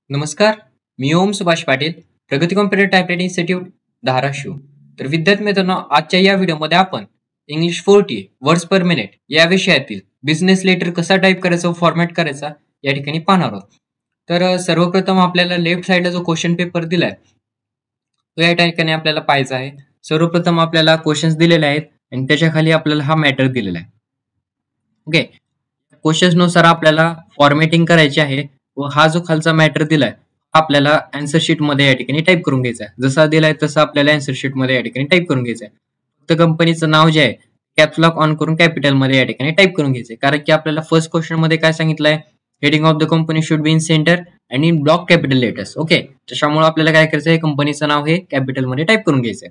नमस्कार, मी ओम सुभाष पाटील, प्रगती computer typewriting institute, Dharashiv. तर विद्यार्थी मित्रांनो, आजच्या या व्हिडिओमध्ये आपण इंग्लिश 40 वर्ड्स पर मिनिट या विषयातील बिझनेस लेटर कसा टाईप करायचा व फॉर्मॅट करायचा या ठिकाणी पाहणार आहोत. तर सर्वप्रथम आपल्याला लेफ्ट साईडला जो क्वेश्चन पेपर दिलाय तो या ठिकाणी आपल्याला पाहायचा आहे. सर्वप्रथम आपल्याला क्वेश्चन्स दिलेले आहेत आणि त्याच्या खाली आपल्याला हा मॅटर दिलेला आहे. ओके, क्वेश्चन्स नुसार आपल्याला फॉर्मॅटिंग करायची आहे व हा जो खालचा मॅटर दिलाय आपल्याला आन्सर शीट मध्ये या ठिकाणी टाईप करून घ्यायचा आहे. जसा दिलाय तसा आपल्याला आन्सर शीट मध्ये या ठिकाणी टाईप करून घ्यायचं आहे. फक्त कंपनीचं नाव जे आहे कॅप्स लॉक ऑन करून कॅपिटल मध्ये या ठिकाणी टाईप करून घ्यायचंय. कारण की आपल्याला फर्स्ट क्वेश्चन मध्ये काय सांगितलंय, heading of the company should be in centre आणि in block capital letters. Okay, त्याच्यामुळे आपल्याला काय करायचं आहे, कंपनीचं नाव हे कॅपिटल मध्ये टाईप करून घ्यायचंय.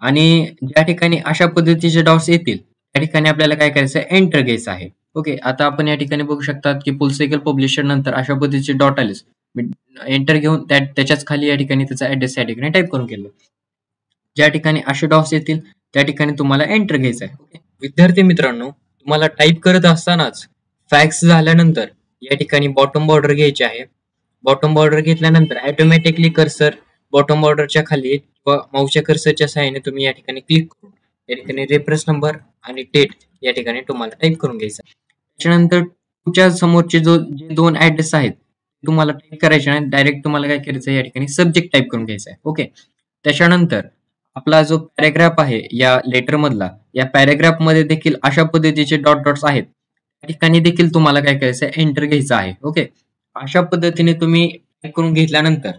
आणि ज्या ठिकाणी अशा पद्धतीचे डॉट्स येतील त्या ठिकाणी आपल्याला काय करायचं आहे, एंटर घ्यायचं आहे. ओके, आता आपण या ठिकाणी बघू शकतात की फुल सायकल पब्लिशर नंतर अशा पद्धतीचे डॉट आलेस. एंटर घेऊन त्याच्याच खाली या ठिकाणी त्याचा ऍड्रेस या ठिकाणी टाईप करून केलं. ज्या ठिकाणी असे डॉट्स येतील त्या ठिकाणी तुम्हाला एंटर घ्यायचं आहे. ओके, विद्यार्थी मित्रांनो, तुम्हाला टाईप करत असतानाच फॅक्स झाल्यानंतर या ठिकाणी बॉटम बॉर्डर घ्यायची आहे. बॉटम बॉर्डर घेतल्यानंतर ऑटोमॅटिकली कर्सर बॉटम बॉर्डरच्या खाली व माऊसच्या कर्सरच्या सहाय्याने तुम्ही या ठिकाणी क्लिक करून या ठिकाणी रेफरन्स नंबर आणि डेट या ठिकाणी तुम्हाला टाईप करून घ्यायचा. त्याच्यानंतर तुमच्या समोरचे जे दोन ऍड्रेस आहेत तुम्हाला टाईप करायचे नाही, डायरेक्ट तुम्हाला काय करायचं या ठिकाणी सब्जेक्ट टाईप करून घ्यायचा आहे. ओके, त्याच्यानंतर आपला जो पॅरेग्राफ आहे या लेटर मधला, या पॅरेग्राफ मध्ये देखील अशा पद्धतीचे डॉट डॉट्स आहेत, त्या ठिकाणी देखील तुम्हाला काय करायचं आहे, एंटर घ्यायचं आहे. ओके, अशा पद्धतीने तुम्ही टाईप करून घेतल्यानंतर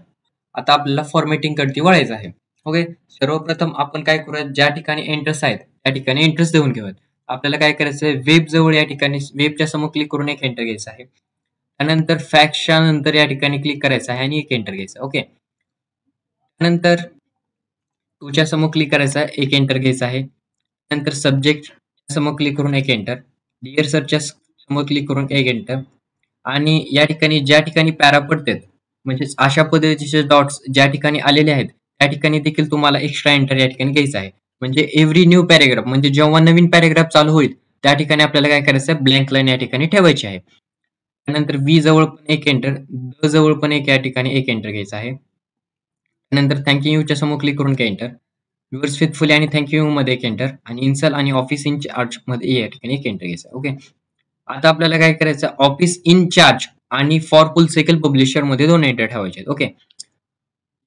आता आपल्याला फॉर्मॅटिंग कडे वळायचं आहे. ओके, सर्वप्रथम आपण काय करूयात, ज्या ठिकाणी एंटर्स आहेत त्या ठिकाणी एंटर्स देऊन घेऊयात. आपल्याला काय करायचं आहे, वेब जवळ या ठिकाणी वेबच्या समोर क्लिक करून एक एंटर घ्यायचं आहे. त्यानंतर फॅक्सच्या नंतर या ठिकाणी क्लिक करायचं आहे आणि एक एंटर घ्यायचं. ओके, त्यानंतर तुझ्या समोर क्लिक करायचा आहे, एक एंटर घ्यायचा आहे. नंतर सब्जेक्ट समोर क्लिक करून एक एंटर, डिअर सरच्या समोर क्लिक करून एक एंटर. आणि या ठिकाणी ज्या ठिकाणी पॅरा पडतात म्हणजे अशा पद्धतीचे डॉट्स ज्या ठिकाणी आलेले आहेत त्या ठिकाणी देखील तुम्हाला एक्स्ट्रा एंटर या ठिकाणी घ्यायचा आहे. म्हणजे एव्हरी न्यू पॅरेग्राफ, म्हणजे जेव्हा नवीन पॅरेग्राफ चालू होईल त्या ठिकाणी आपल्याला काय करायचं आहे, ब्लँक लाईन या ठिकाणी ठेवायची आहे. त्यानंतर व्ही जवळ पण एक एंटर, द जवळ पण एक या ठिकाणी एक एंटर घ्यायचा आहे. नंतर थँक्यू यूच्या समोर क्लिक करून काय एंटर, युअर्स फेथफुली आणि थँक्यू मध्ये एक एंटर आणि इन्सल आणि ऑफिस इन चार्ज मध्ये या ठिकाणी एक एंटर घ्यायचा. ओके, आता आपल्याला काय करायचं, ऑफिस इन चार्ज आणि फॉर फुल सायकल पब्लिशर मध्ये दोन एंटर ठेवायचे. ओके,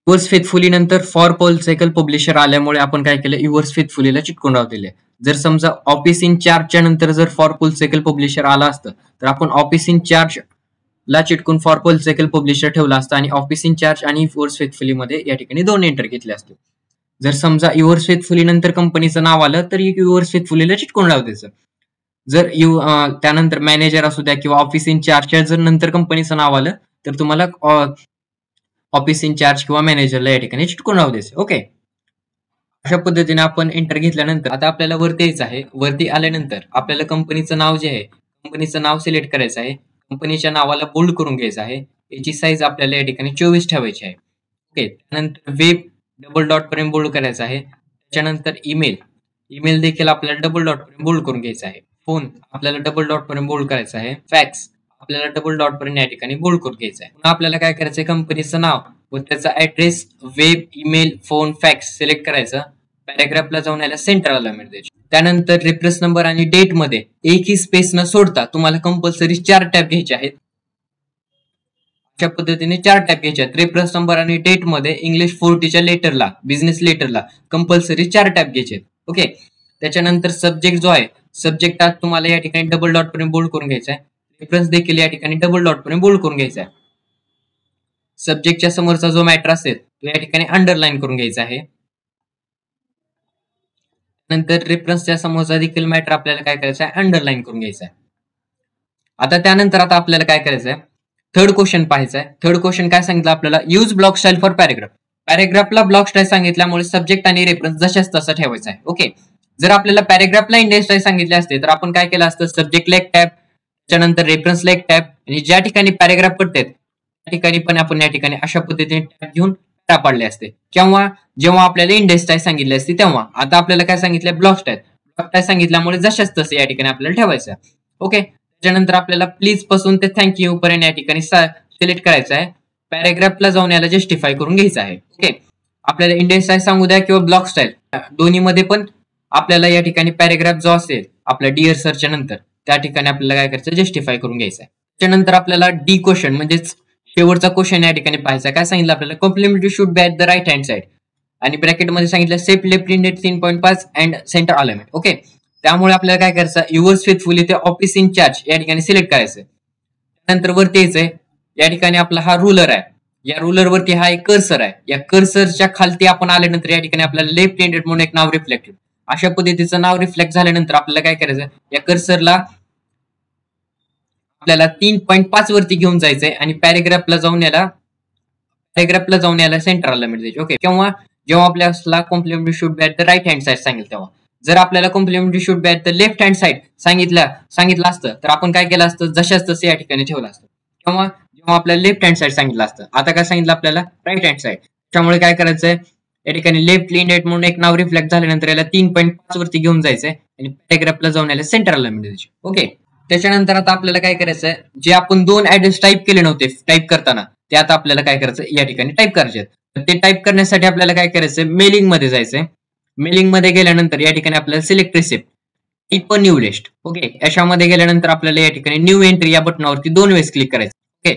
युअर्स फेथफुली नंतर फॉर फुल सायकल पब्लिशर आल्यामुळे आपण काय केलं, युअर्स फेथफुलीला चिटकून राहलेले. जर समजा ऑफिस इन चार्जच्या नंतर जर फॉर फुल सायकल पब्लिशर आला असतं तर आपण ऑफिस इन चार्ज ला चिटकून फॉर फुल सायकल पब्लिशर ठेवला असता आणि ऑफिस इन चार्ज आणि युअर्स फेथफुली मध्ये या ठिकाणी दोन एंटर घेतले असते. जर समजा युअर्स फेथफुली नंतर कंपनीचं नाव आलं तर युअर्स फेथफुलीला चिटकून राहू द्यायचं. जर त्यानंतर मॅनेजर असू द्या किंवा ऑफिस इन चार्जच्या जर नंतर कंपनीचं नाव आलं तर तुम्हाला ऑफिस इन चार्ज किंवा मॅनेजरला या ठिकाणी चिटकून राहू द्यायचं. ओके, अशा पद्धतीने आपण एंटर घेतल्यानंतर आता आपल्याला वरती यायचं आहे. वरती आल्यानंतर आपल्याला कंपनीचं नाव जे आहे, कंपनीचं नाव सिलेक्ट करायचं आहे. कंपनीच्या नावाला बोल्ड करून घ्यायचं आहे. याची साईज आपल्याला या ठिकाणी 24 ठेवायची आहे. ओके, त्यानंतर वेब डबल डॉट पर्यंत बोल्ड करायचं आहे. त्याच्यानंतर ईमेल देखील आपल्याला डबल डॉट पर्यंत बोल्ड करून घ्यायचा आहे. फोन आपल्याला डबल डॉट पर्यंत बोल्ड करायचा आहे. फॅक्स आपल्याला डबल डॉट पर्यंत या ठिकाणी बोल्ड करून घ्यायचा आहे. पुन्हा आपल्याला काय करायचं आहे, कंपनीचं नाव व त्याचा address, web, email, phone, fax select करायचं. पॅराग्राफला जाऊन याला सेंटर अलाइनमेंट द्यायची. त्यानंतर रेफरन्स नंबर आणि डेट मध्ये एकही स्पेस न सोडता तुम्हाला कंपल्सरी 4 टॅब घ्यायचे आहेत. अशा पद्धतीने 4 टॅब घ्यायचे आहेत. रेफरन्स नंबर आणि डेट मध्ये इंग्लिश 40च्या लेटरला, बिझनेस लेटरला कंपल्सरी 4 टॅब घ्यायचे आहेत. ओके, त्याच्यानंतर सब्जेक्ट जो आहे, सब्जेक्टात तुम्हाला या ठिकाणी डबल डॉट पर्यंत बोल्ड करून घ्यायचा आहे. रेफरन्स देखील या ठिकाणी डबल डॉट पर्यंत बोल्ड करून घ्यायचा आहे. सब्जेक्टच्या समोरचा जो मॅटर असेल तो या ठिकाणी अंडरलाईन करून घ्यायचा आहे. नंतर रेफरन्सच्या समोरचा देखील मॅटर आपल्याला काय करायचं आहे, अंडरलाईन करून घ्यायचा आहे. आता त्यानंतर आता आपल्याला काय करायचं आहे, थर्ड क्वेश्चन पाहायचा आहे. थर्ड क्वेश्चन काय सांगितलं आपल्याला, use block style for paragraph. पॅरेग्राफला ब्लॉक स्टाईल सांगितल्यामुळे सब्जेक्ट आणि रेफरन्स जशाच तसा ठेवायचा आहे. ओके, जर आपल्याला पॅरेग्राफला इंडेक्स स्टाईल सांगितले असते तर आपण काय केलं असतं, सब्जेक्टला एक टॅब, त्याच्यानंतर रेफरन्सला एक टॅब आणि ज्या ठिकाणी पॅरेग्राफ पडतात त्या ठिकाणी पण आपण या ठिकाणी अशा पद्धतीने टॅब घेऊन टॅब पाडले असते. किंवा जेव्हा आपल्याला इंडेक्स स्टाईल सांगितली असते तेव्हा. आता आपल्याला काय सांगितलं, ब्लॉक स्टाईल. ब्लॉक स्टाईल सांगितल्यामुळे जशाच तसे या ठिकाणी आपल्याला ठेवायचं. ओके, त्याच्यानंतर आपल्याला प्लीज पासून ते थँक्यू पर्यंत या ठिकाणी सिलेक्ट करायचं आहे. पॅरेग्राफला जाऊन याला जस्टिफाय करून घ्यायचं आहे. ओके, आपल्याला इंडेक्स स्टाईल सांगू द्या किंवा ब्लॉक स्टाईल, दोन्हीमध्ये पण आपल्याला या ठिकाणी पॅरेग्राफ जो असेल आपल्या डिअर सरच्या नंतर त्या ठिकाणी आपल्याला काय करायचं, जस्टिफाय करून घ्यायचं आहे. त्याच्यानंतर आपल्याला डी क्वेश्चन म्हणजेच शेवटचा क्वेश्चन या ठिकाणी पाहायचा. काय सांगितलं आपल्याला, complimentary should be at the right hand side आणि ब्रॅकेटमध्ये सांगितलं safe left indented 3.5 and centre alignment. Okay, त्यामुळे आपल्याला काय करायचं, युअर्स फेथफुली ते ऑफिस इन चार्ज या ठिकाणी सिलेक्ट करायचं. त्यानंतर वरती यायचंय, या ठिकाणी आपला हा रुलर आहे, या रुलर वरती हा एक कर्सर आहे, या कर्सरच्या खालती आपण आल्यानंतर या ठिकाणी आपल्याला लेफ्ट हँडेड म्हणून एक नाव रिफ्लेक्टेड, अशा पद्धतीचं नाव रिफ्लेक्ट झाल्यानंतर आपल्याला काय करायचं, या कर्सरला आपल्याला 3.5 वरती घेऊन जायचंय आणि पॅरेग्राफला जाऊन याला सेंटर अलाइनमेंट द्यायची. ओके, किंवा जेव्हा आपल्याला complimentary should be at the right hand side सांगितलं तेव्हा, जर आपल्याला complimentary should be at the left hand side सांगितलं असतं तर आपण काय केलं असतं, जशाच तसं या ठिकाणी ठेवलं असतं. किंवा जेव्हा आपल्याला लेफ्ट हँड साइड सांगितलं असतं, आता काय सांगितलं आपल्याला राईट हँड साइड, त्यामुळे काय करायचंय, या ठिकाणी लेफ्ट इंडेड म्हणून एक नाव रिफ्लेक्ट झाल्यानंतर याला 3.5 वरती घेऊन जायचंय आणि पॅरेग्राफला जाऊन याला सेंटर अलाइनमेंट द्यायची. ओके, त्याच्यानंतर आता आपल्याला काय करायचंय, जे आपण 2 ऍड्रेस टाईप केले नव्हते टाईप करताना, ते आता आपल्याला काय करायचं, या ठिकाणी टाईप करायचे. ते टाईप करण्यासाठी आपल्याला काय करायचंय, मेलिंग मध्ये जायचंय. मेलिंग मध्ये गेल्यानंतर या ठिकाणी आपल्याला select receipt type a new list. Okay, याच्यामध्ये गेल्यानंतर आपल्याला या ठिकाणी न्यू एंट्री या बटनावरती 2 वेळेस क्लिक करायचं. ओके,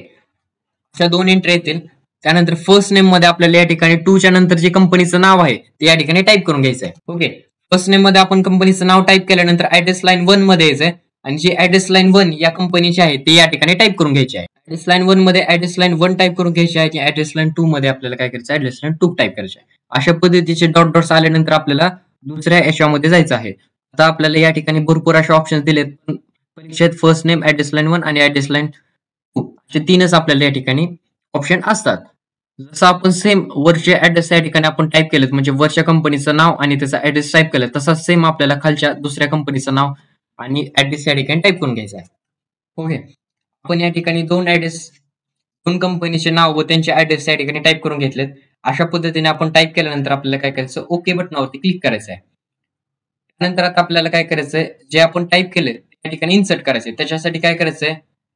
अशा 2 एंट्री येतील. त्यानंतर फर्स्ट नेम मध्ये आपल्याला या ठिकाणी 2 च्या नंतर जे कंपनीचं नाव आहे ते या ठिकाणी टाईप करून घ्यायचं आहे. ओके, फर्स्ट नेम मध्ये आपण कंपनीचं नाव टाईप केल्यानंतर ऍड्रेस लाईन 1 मध्ये यायचंय आणि जे ऍड्रेस लाईन 1 या कंपनीची आहे ते या ठिकाणी टाईप करून घ्यायची आहे. ऍड्रेस लाईन 1 मध्ये ऍड्रेस लाईन 1 टाईप करून घ्यायची आहे आणि ऍड्रेस लाईन 2 मध्ये आपल्याला काय करायचं, ऍड्रेस लाईन 2 टाईप करायची आहे. अशा पद्धतीचे डॉट डॉट्स आल्यानंतर आपल्याला दुसऱ्या याच्यामध्ये जायचं आहे. आता आपल्याला या ठिकाणी भरपूर असे ऑप्शन्स दिलेत, परीक्षेत फर्स्ट नेम, ऍड्रेस लाईन 1 आणि ऍड्रेस लाईन 2 असे 3च आपल्याला या ठिकाणी ऑप्शन असतात. जसं आपण सेम वरचे ऍड्रेस या ठिकाणी आपण टाईप केलेत, म्हणजे वरच्या कंपनीचं नाव आणि त्याचा ऍड्रेस टाईप केलं, तसा सेम आपल्याला खालच्या दुसऱ्या कंपनीचं नाव आणि ऍड्रेस या ठिकाणी टाईप करून घ्यायचा आहे. ओके, आपण या ठिकाणी 2 कंपनीचे नाव व त्यांचे ऍड्रेस या ठिकाणी टाईप करून घेतलेत. अशा पद्धतीने आपण टाईप केल्यानंतर आपल्याला काय करायचं, ओके बटनावरती क्लिक करायचं आहे. त्यानंतर आता आपल्याला काय करायचंय, जे आपण टाईप केले त्या ठिकाणी इन्सर्ट करायचंय. त्याच्यासाठी काय करायचंय,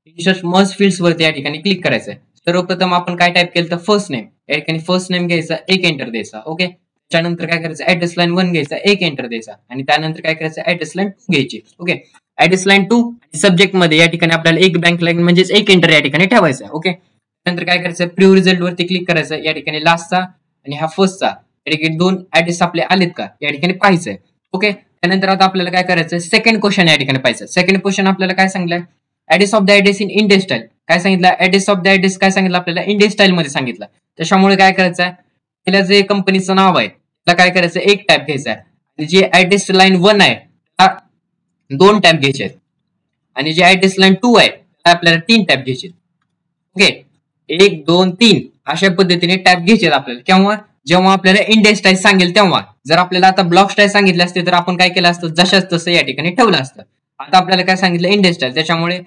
इन्सर्ट मर्ज फील्ड्स वरती या ठिकाणी क्लिक करायचंय. सर्वप्रथम आपण काय टाईप केलं तर फर्स्ट नेम, या ठिकाणी फर्स्ट नेम घ्यायचा, 1 एंटर द्यायचा. ओके, त्यानंतर काय करायचं, ऍड्रेस लाईन 1 घ्यायचा, 1 एंटर द्यायचा आणि त्यानंतर काय करायचं, ऍड्रेस लाईन 2 घ्यायची. ओके, ऍड्रेस लाईन 2 सब्जेक्ट मध्ये या ठिकाणी आपल्याला 1 ब्लँक लाईन म्हणजेच 1 एंटर या ठिकाणी ठेवायचं आहे. ओके, त्यानंतर काय करायचं, प्रिव्ह्यू रिझल्ट वरती क्लिक करायचं. या ठिकाणी लास्टचा आणि हा फर्स्टचा या ठिकाणी 2 ऍड्रेस आपले आलेत का या ठिकाणी पाहायचंय. ओके, त्यानंतर आता आपल्याला काय करायचं, सेकंड क्वेश्चन या ठिकाणी पाहायचं. सेकंड क्वेश्चन आपल्याला काय सांगितलंय, address of the address in index style. काय सांगितलं, ऍड्रेस ऑफ द ऍड्रेस काय सांगितलं आपल्याला, इंडेक्स स्टाईल मध्ये सांगितलं. त्याच्यामुळे काय करायचं, पहिला जे कंपनीचं नाव आहे त्याला काय करायचं, 1 टॅब घ्यायचा आणि जे ऍड्रेस लाईन 1 आहे त्याला 2 टॅब घ्यायचे आणि जे ऍड्रेस लाईन 2 आहे त्याला आपल्याला 3 टॅब घ्यायचे. ओके, 1 2 3 अशा पद्धतीने टॅब घ्यायचे आपल्याला. केव्हा, जेव्हा आपल्याला इंडेक्स स्टाईल सांगेल तेव्हा. जर आपल्याला आता ब्लॉक स्टाईल सांगितले असते तर आपण काय केलं असतं, जशाच तसं या ठिकाणी ठेवलं असतं. आता आपल्याला काय सांगितलं, इंडेक्स स्टाईल, त्याच्यामुळे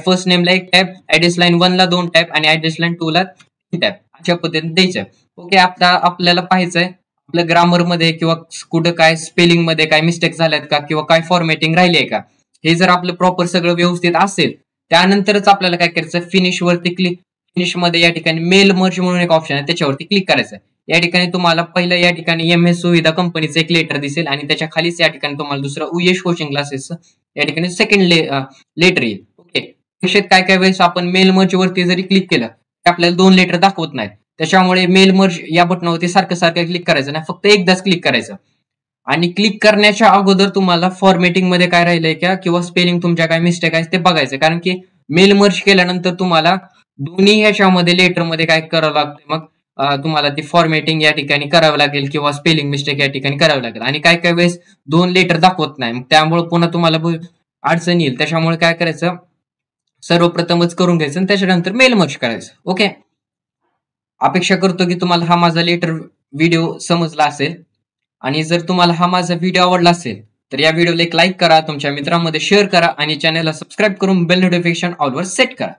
फर्स्ट नेमला 1 टॅब, ऍड्रेस लाईन 1 ला 2 टॅब आणि ऍड्रेस लाईन 2 ला 3 टॅब अशा पद्धतीने द्यायचं. ओके, आता आपल्याला पाहायचंय आपलं ग्रामर मध्ये किंवा कुठं काय स्पेलिंग मध्ये काय मिस्टेक झाल्यात का किंवा काय फॉर्मॅटिंग राहिली आहे का, हे जर आपलं प्रॉपर सगळं व्यवस्थित असेल त्यानंतरच आपल्याला काय करायचं, फिनिश वरती क्लिक, फिनिश मध्ये या ठिकाणी मेल मर्ज म्हणून एक ऑप्शन आहे त्याच्यावरती क्लिक करायचं. या ठिकाणी तुम्हाला पहिलं या ठिकाणी MS सुविधा कंपनीचं एक लेटर दिसेल आणि त्याच्या खालीच या ठिकाणी तुम्हाला दुसरं उयश कोचिंग क्लासेस या ठिकाणी सेकंड लेटर येईल. ओके, परीक्षेत काय काय वेळेस आपण मेल मर्ज वरती जरी क्लिक केलं तर आपल्याला 2 लेटर दाखवत नाहीत. त्याच्यामुळे मेल मर्ज या बटनावरती सारखं क्लिक करायचं नाही, फक्त एकदाच क्लिक करायचं. आणि क्लिक करण्याच्या अगोदर तुम्हाला फॉर्मॅटिंग मध्ये काय राहिलंय का किंवा स्पेलिंग तुमच्या काय मिस्टेक आहे ते बघायचं, कारण की मेल मर्ज केल्यानंतर तुम्हाला दोन्ही ह्याच्यामध्ये लेटर मध्ये काय करावं लागतं, मग तुम्हाला ती फॉर्मॅटिंग या ठिकाणी करावं लागेल किंवा स्पेलिंग मिस्टेक या ठिकाणी करावं लागेल आणि काय काय वेळेस 2 लेटर दाखवत नाही, मग त्यामुळे पुन्हा तुम्हाला अडचण येईल. त्याच्यामुळे काय करायचं, सर्वप्रथमच करून घ्यायचं आणि त्याच्यानंतर मेल मर्ज करायचं. ओके, अपेक्षा करतो की तुम्हाला हा माझा लेटर व्हिडिओ समजला असेल आणि जर तुम्हाला हा माझा व्हिडिओ आवडला असेल तर या व्हिडिओला एक लाईक करा, तुमच्या मित्रांमध्ये शेअर करा आणि चॅनलला सबस्क्राईब करून बेल नोटिफिकेशन ऑल वर सेट करा.